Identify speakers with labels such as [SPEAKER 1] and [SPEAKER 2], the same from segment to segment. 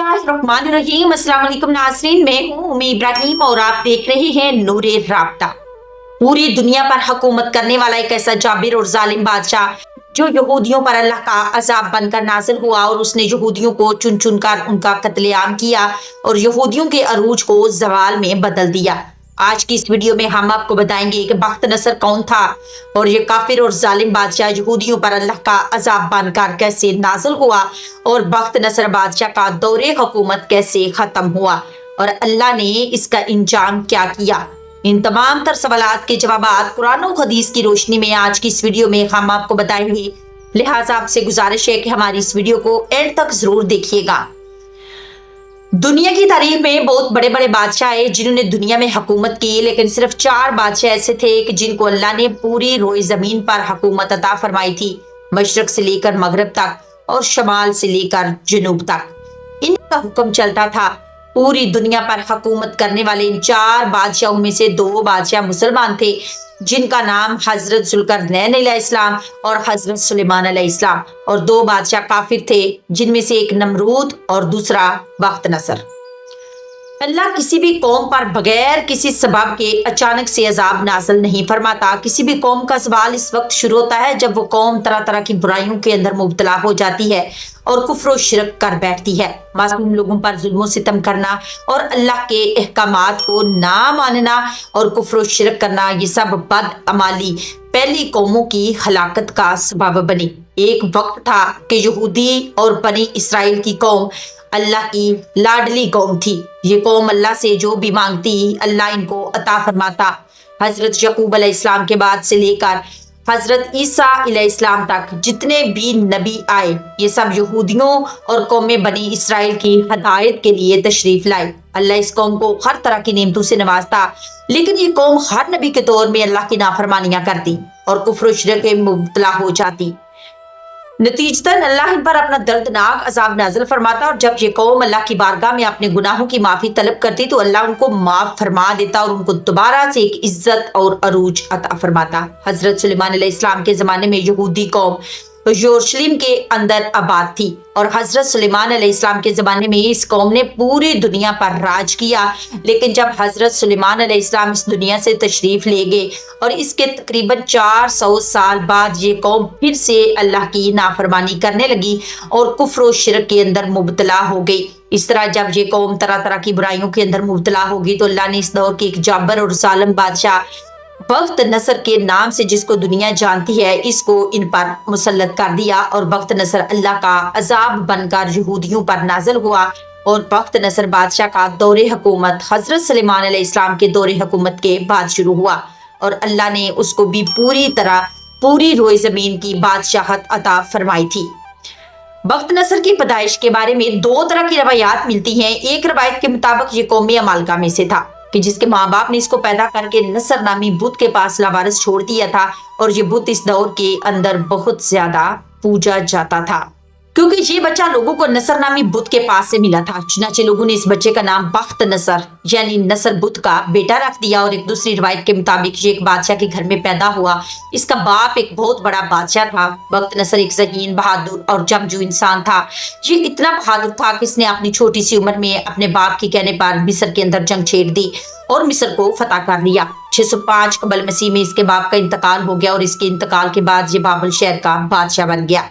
[SPEAKER 1] बिस्मिल्लाहिर्रहमानिर्रहीम। अस्सलाम वालेकुम नाज़रीन, मैं हूँ उम्मी इब्राहिम और आप देख रहे हैं नूरे राब्ता। पूरी दुनिया पर हुकूमत करने वाला एक ऐसा जाबिर और जालिम बादशाह जो यहूदियों पर अल्लाह का अजाब बनकर नाजिल हुआ और उसने यहूदियों को चुन चुन कर उनका कत्लेआम किया और यहूदियों के अरूज को जवाल में बदल दिया। आज की इस वीडियो में हम आपको बताएंगे कि बख्त नसर कौन था और ये काफिर और जालिम बादशाह यहूदियों पर अल्लाह का अजाब बनकर कैसे नाजिल हुआ और बख्त नसर बादशाह का दौरे हुकूमत कैसे खत्म हुआ और अल्लाह ने इसका इंजाम क्या किया। इन तमाम तर सवालात के जवाबात कुरान और हदीस की रोशनी में आज की इस वीडियो में हम आपको बताएंगे। लिहाजा आपसे गुजारिश है कि हमारी इस वीडियो को एंड तक जरूर देखिएगा। दुनिया की तारीख में बहुत बड़े बड़े बादशाह आए जिन्होंने दुनिया में हुकूमत की, लेकिन सिर्फ 4 बादशाह ऐसे थे कि जिनको अल्लाह ने पूरी रोए जमीन पर हुकूमत अता फरमाई थी, मशरक से लेकर मगरब तक और शमाल से लेकर जुनूब तक इनका हुक्म चलता था। पूरी दुनिया पर हुकूमत करने वाले इन 4 बादशाहों में से 2 बादशाह मुसलमान थे जिनका नाम हजरत जुल्करनैन अलैहिस्सलाम और हजरत सुलेमान अलैहिस्सलाम, और 2 बादशाह काफिर थे जिनमें से एक नमरूद और दूसरा बख्त नसर। अल्लाह किसी भी कौम पर बगैर किसी सबब के अचानक से अजाब नाज़िल नहीं फरमाता। किसी भी कौम का सवाल इस वक्त शुरू होता है जब वो कौम तरह तरह की बुराइयों के अंदर मुब्तला हो जाती है और कुफ्र व शिरक कर बैठती है। मासूम लोगों पर जुल्म सितम करना और अल्लाह के अहकामात को ना मानना और कुफ्र व शिरक करना, ये सब बद अमाली पहली कौमों की हलाकत का सबब बनी। एक वक्त था कि यहूदी और बनी इसराइल की कौम अल्लाह की लाडली कौम थी। ये कौम अल्लाह से जो भी मांगती अल्लाह इनको अता फरमाता। हजरत यकूब अलैहिस्सलाम के बाद से लेकर हजरत ईसा अलैहिस्सलाम तक जितने भी नबी आए, ये सब यहूदियों और कौमें बनी इसराइल की हदायत के लिए तशरीफ लाए। अल्लाह इस कौम को हर तरह की नेमतों से नवाजता, लेकिन ये कौम हर नबी के दौर में अल्लाह की नाफरमानियां करती और कुफ्र व शिरक में मुब्तला हो जाती। नतीजतन अल्लाह इन पर अपना दर्दनाक अजाब नाज़िल फरमाता और जब ये कौम अल्लाह की बारगाह में अपने गुनाहों की माफी तलब करती तो अल्लाह उनको माफ फरमा देता और उनको दोबारा से एक इज्जत और अरूज अता फरमाता। हजरत सुलेमान अलैहिस्सलाम के जमाने में यहूदी कौम यरूशलेम के अंदर आबाद थी और हजरत सुलेमान अलैहिस्सलाम के जमाने में इस कौम ने पूरी दुनिया पर राज किया। लेकिन जब हजरत सुलेमान अलैहिस्सलाम इस दुनिया से तशरीफ ले गए और इसके तकरीबन 400 साल बाद ये कौम फिर से अल्लाह की नाफरमानी करने लगी और कुफ्र व शिरक के अंदर मुब्तला हो गई। इस तरह जब ये कौम तरह तरह की बुराइयों के अंदर मुब्तला होगी तो अल्लाह ने इस दौर के एक जाबर और जालिम बादशाह बख्त नसर के नाम से, जिसको दुनिया जानती है, इसको इन पर मुसल्लत कर दिया और बख्त नसर अल्लाह का अजाब बनकर यहूदियों पर नाजिल हुआ और बख्त नसर बादशाह का दौरे हुकूमत हजरत सुलेमान अलैहिस्सलाम के दौरे हुकूमत के बाद शुरू हुआ और अल्लाह ने उसको भी पूरी तरह पूरी रोए जमीन की बादशाहत अता फरमाई थी। बख्त नसर की पैदाइश के बारे में 2 तरह की रवायात मिलती हैं। एक रवायत के मुताबिक ये कौमी अमालका में से था कि जिसके माँ बाप ने इसको पैदा करके नसर नामी बुत के पास लावारिस छोड़ दिया था और ये बुत इस दौर के अंदर बहुत ज्यादा पूजा जाता था क्योंकि ये बच्चा लोगों को नसर नामी बुत के पास से मिला था। चुनाचे लोगों ने इस बच्चे का नाम बख्त नसर यानी नसर बुत का बेटा रख दिया और एक दूसरी रिवायत के मुताबिक ये एक बादशाह के घर में पैदा हुआ। इसका बाप एक बहुत बड़ा बादशाह था। बख्त नसर एक ज़हीन, बहादुर और जंगजू इंसान था। ये इतना बहादुर था कि इसने अपनी छोटी सी उम्र में अपने बाप के कहने पर मिस्र के अंदर जंग छेड़ दी और मिस्र को फतह कर लिया। 605 कबल मसीह में इसके बाप का इंतकाल हो गया और इसके इंतकाल के बाद ये बाबल शहर का बादशाह बन गया।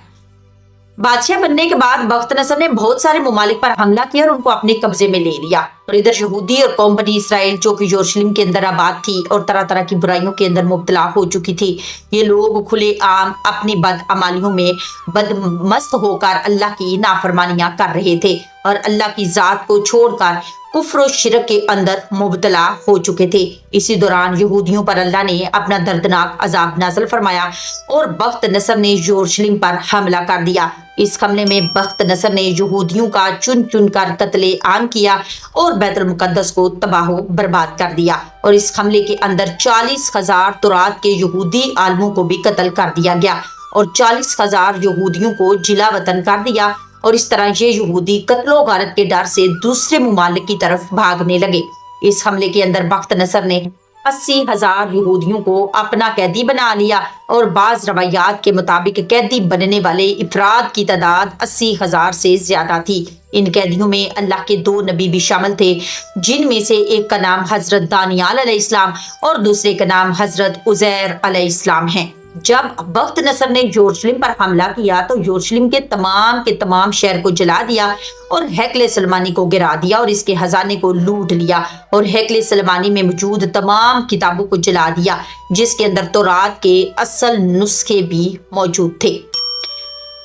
[SPEAKER 1] बादशाह बनने के बाद बख्त नसर ने बहुत सारे ममालिक पर हमला किया और उनको अपने कब्जे में ले लिया और इधर यहूदी और कौम बनी इसराइल जो कि यरूशलेम के अंदर आबाद थी और तरह तरह की बुराइयों के अंदर मुब्तला हो चुकी थी, ये लोग खुले आम अपनी बद अमालियों में बदमस्त होकर अल्लाह की नाफरमानियां कर रहे थे और अल्लाह की जात को छोड़कर कुफ्र व शिरक के अंदर मुब्तला हो चुके थे। इसी दौरान यहूदियों पर अल्लाह ने अपना दर्दनाक अजाब नाज़िल फरमाया और बख्त नसर ने यरूशलेम पर हमला कर दिया। इस हमले में बख्त नसर ने यहूदियों का चुन चुन कर कत्ले आम किया और बैतुल मुकद्दस को तबाह बर्बाद कर दिया और इस हमले के अंदर 40,000 तुरात के यहूदी आलमों को भी कत्ल कर दिया गया और 40,000 यहूदियों को जिला वतन कर दिया और इस तरह ये यहूदी कत्लो गारत के डर से दूसरे मुमालिक की तरफ भागने लगे। इस हमले के अंदर बख्त नसर ने 80,000 یہودیوں کو اپنا قیدی بنا لیا اور بعض روایات کے مطابق قیدی بننے والے افراد کی تعداد 80,000 سے زیادہ تھی۔ ان قیدیوں میں اللہ کے 2 نبی بھی شامل تھے، جن میں سے ایک کا نام حضرت دانیال علیہ السلام اور دوسرے کا نام حضرت عزیر علیہ السلام ہے۔ جب بخت نصر نے یروشلم پر حملہ کیا تو یروشلم کے تمام شہر کو جلا دیا اور ہیکل سلیمانی کو گرا دیا اور اس کے خزانے کو لوٹ لیا اور ہیکل سلیمانی میں موجود تمام کتابوں کو جلا دیا، جس کے اندر تورات کے اصل نسخے بھی موجود تھے۔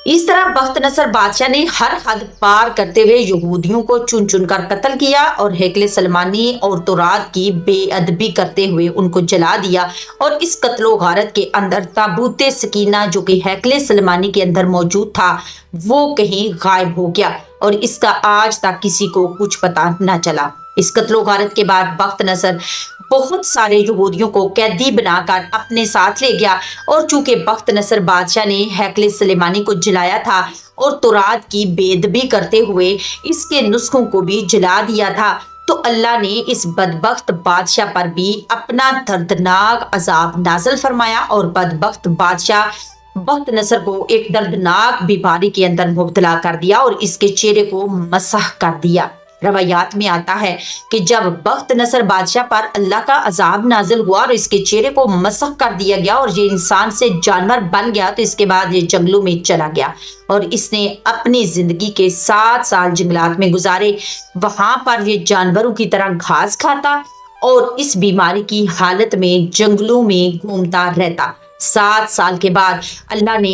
[SPEAKER 1] اس طرح بخت نصر بادشاہ نے ہر حد پار کرتے ہوئے یہودیوں کو چن چن کر قتل کیا اور ہیکل سلیمانی اور تورات کی بے ادبی کرتے ہوئے ان کو جلا دیا، اور اس قتل و غارت کے اندر تابوت سکینہ جو کہ ہیکل سلیمانی کے اندر موجود تھا وہ کہیں غائب ہو گیا اور اس کا آج تک کسی کو کچھ پتہ نہ چلا۔ اس قتل و غارت کے بعد بخت نصر بہت سارے یہودیوں کو قیدی بنا کر اپنے ساتھ لے گیا، اور چونکہ بخت نصر بادشاہ نے ہیکل سلیمانی کو جلایا تھا اور تورات کی بے ادبی کرتے ہوئے اس کے نسخوں کو بھی جلا دیا تھا، تو اللہ نے اس بدبخت بادشاہ پر بھی اپنا دردناک عذاب نازل فرمایا اور بدبخت بادشاہ بخت نصر کو ایک دردناک بیماری کے اندر مبتلا کر دیا اور اس کے چہرے کو مسح کر دیا۔ روایات میں آتا ہے کہ جب بخت نصر بادشاہ پر اللہ کا عذاب نازل ہوا اور اس کے چہرے کو مسح کر دیا گیا اور یہ انسان سے جانور بن گیا، تو اس کے بعد یہ جنگلوں میں چلا گیا اور اس نے اپنی زندگی کے 7 سال جنگلات میں گزارے۔ وہاں پر یہ جانوروں کی طرح گھاس کھاتا اور اس بیماری کی حالت میں جنگلوں میں گھومتا رہتا۔ 7 سال کے بعد اللہ نے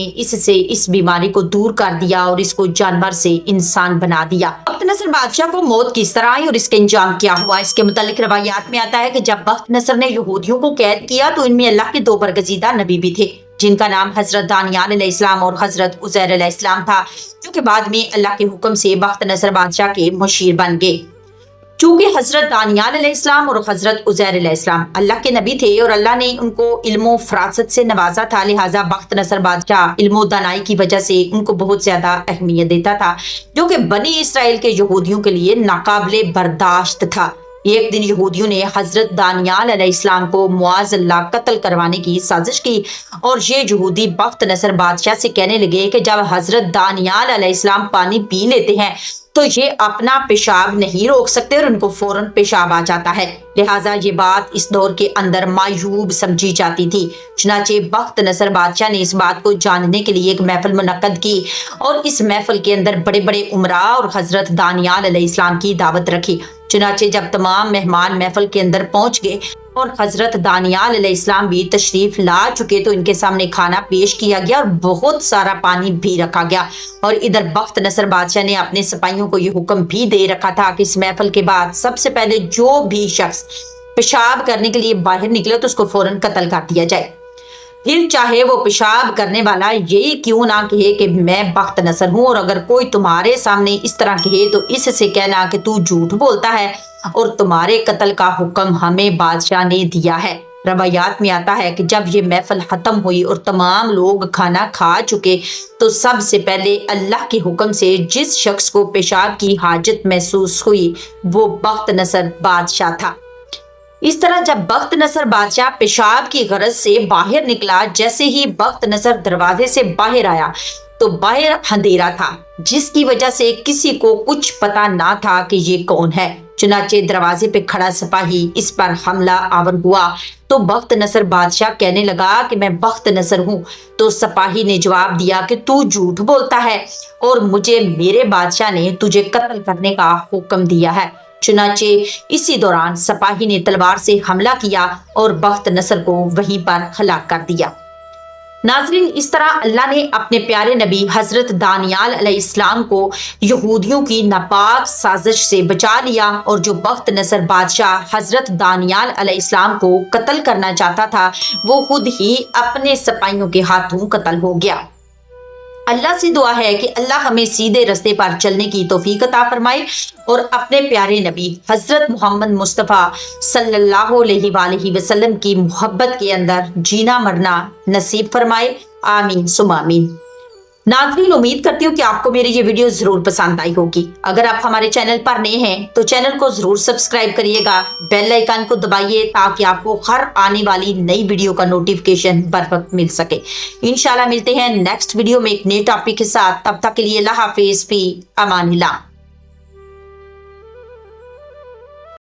[SPEAKER 1] اس بیماری کو دور کر دیا اور اس کو جانور سے انسان بنا دیا۔ بخت نصر بادشاہ کو موت کس طرح آئی اور اس کا انجام کیا ہوا، اس کے متعلق روایات میں آتا ہے کہ جب بخت نصر نے یہودیوں کو قید کیا تو ان میں اللہ کے 2 برگزیدہ نبی بھی تھے، جن کا نام حضرت دانیال علیہ السلام اور حضرت عزیر علیہ السلام تھا، جو کہ بعد میں اللہ کے حکم سے بخت نصر بادشاہ کے مشیر بن گئے۔ چونکہ حضرت دانیال علیہ السلام اور حضرت عزیر علیہ السلام اللہ کے نبی تھے اور اللہ نے ان کو علم و فراست سے نوازا تھا، لہٰذا بخت نصر بادشاہ علم و دانائی کی وجہ سے ان کو بہت زیادہ اہمیت دیتا تھا، جو کہ بنی اسرائیل کے یہودیوں کے لیے ناقابل برداشت تھا۔ ایک دن یہودیوں نے حضرت دانیال علیہ السلام کو معاذ اللہ قتل کروانے کی سازش کی اور یہ یہودی بخت نصر بادشاہ سے کہنے لگے کہ جب حضرت دانیال علیہ السلام پانی پی لیتے ہیں تو یہ اپنا پیشاب نہیں روک سکتے اور ان کو فوراً پیشاب آ جاتا ہے، لہٰذا یہ بات اس دور کے اندر معیوب سمجھی جاتی تھی۔ چنانچہ بخت نصر بادشاہ نے اس بات کو جاننے کے لیے ایک محفل منعقد کی اور اس محفل کے اندر بڑے بڑے امراء اور حضرت دانیال علیہ السلام کی دعوت رکھی۔ چنانچہ جب تمام مہمان محفل کے اندر پہنچ گئے اور حضرت دانیال علیہ السلام بھی تشریف لا چکے تو ان کے سامنے کھانا پیش کیا گیا اور بہت سارا پانی بھی رکھا گیا، اور ادھر بخت نصر بادشاہ نے اپنے سپاہیوں کو یہ حکم بھی دے رکھا تھا کہ اس محفل کے بعد سب سے پہلے جو بھی شخص پیشاب کرنے کے لیے باہر نکلے تو اس کو فوراً قتل کر دیا جائے، پھر چاہے وہ پیشاب کرنے والا یہی کیوں نہ کہے کہ میں بخت نصر ہوں، اور اگر کوئی تمہارے سامنے اس طرح کہے تو اس سے کہنا کہ تو جھوٹ بولتا ہے اور تمہارے قتل کا حکم ہمیں بادشاہ نے دیا ہے۔ روایات میں آتا ہے کہ جب یہ محفل ختم ہوئی اور تمام لوگ کھانا کھا چکے تو سب سے پہلے اللہ کے حکم سے جس شخص کو پیشاب کی حاجت محسوس ہوئی وہ بخت نصر بادشاہ تھا۔ اس طرح جب بخت نصر بادشاہ پیشاب کی غرض سے باہر نکلا، جیسے ہی بخت نصر دروازے سے باہر آیا تو باہر اندھیرا تھا، جس کی وجہ سے کسی کو کچھ پتا نہ تھا کہ یہ کون ہے۔ چنانچہ دروازے پہ کھڑا سپاہی اس پر حملہ آور ہوا تو بخت نصر بادشاہ کہنے لگا کہ میں بخت نصر ہوں، تو سپاہی نے جواب دیا کہ تو جھوٹ بولتا ہے اور مجھے میرے بادشاہ نے تجھے قتل کرنے کا حکم دیا ہے۔ چنانچہ اسی دوران سپاہی نے تلوار سے حملہ کیا اور بخت نصر کو وہیں پر ہلاک کر دیا۔ ناظرین، اس طرح اللہ نے اپنے پیارے نبی حضرت دانیال علیہ السلام کو یہودیوں کی ناپاک سازش سے بچا لیا، اور جو بخت نصر بادشاہ حضرت دانیال علیہ السلام کو قتل کرنا چاہتا تھا وہ خود ہی اپنے سپاہیوں کے ہاتھوں قتل ہو گیا۔ اللہ سے دعا ہے کہ اللہ ہمیں سیدھے رستے پر چلنے کی توفیق عطا فرمائے اور اپنے پیارے نبی حضرت محمد مصطفیٰ صلی اللہ علیہ وآلہ وسلم کی محبت کے اندر جینا مرنا نصیب فرمائے، آمین ثم آمین۔ नाज़रीन, उम्मीद करती हूँ कि आपको मेरी ये वीडियो जरूर पसंद आई होगी। अगर आप हमारे चैनल पर नए हैं तो चैनल को जरूर सब्सक्राइब करिएगा, बेल आइकन को दबाइए ताकि आपको हर आने वाली नई वीडियो का नोटिफिकेशन बर वक्त मिल सके। इंशाल्लाह मिलते हैं नेक्स्ट वीडियो में एक नए टॉपिक के साथ। तब तक के लिए अल्लाह हाफिज़, फी अमानिल्लाह।